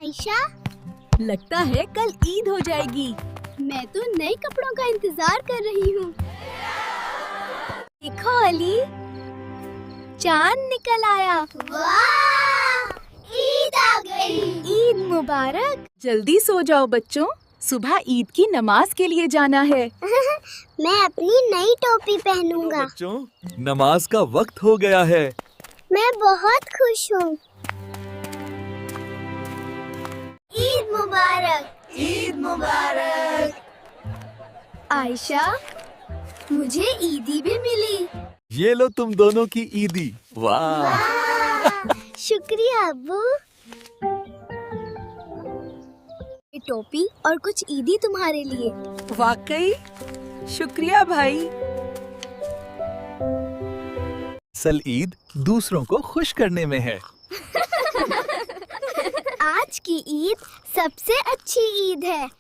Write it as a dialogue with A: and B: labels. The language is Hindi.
A: आयशा,
B: लगता है कल ईद हो जाएगी।
A: मैं तो नए कपड़ों का इंतजार कर रही हूँ। देखो अली, चांद निकल आया। वाह! ईद आ गई। ईद मुबारक।
B: जल्दी सो जाओ बच्चों, सुबह ईद की नमाज के लिए जाना है।
A: मैं अपनी नई टोपी पहनूंगा।
C: बच्चों, नमाज का वक्त हो गया है।
A: मैं बहुत खुश हूँ। ईद मुबारक। ईद मुबारक। आयशा, मुझे ईदी भी मिली।
C: ये लो तुम दोनों की ईदी। वाह!
A: शुक्रिया अब्बू। ये टोपी और कुछ ईदी तुम्हारे लिए।
B: वाकई शुक्रिया भाई।
C: असल ईद दूसरों को खुश करने में है।
A: आज की ईद सबसे अच्छी ईद है।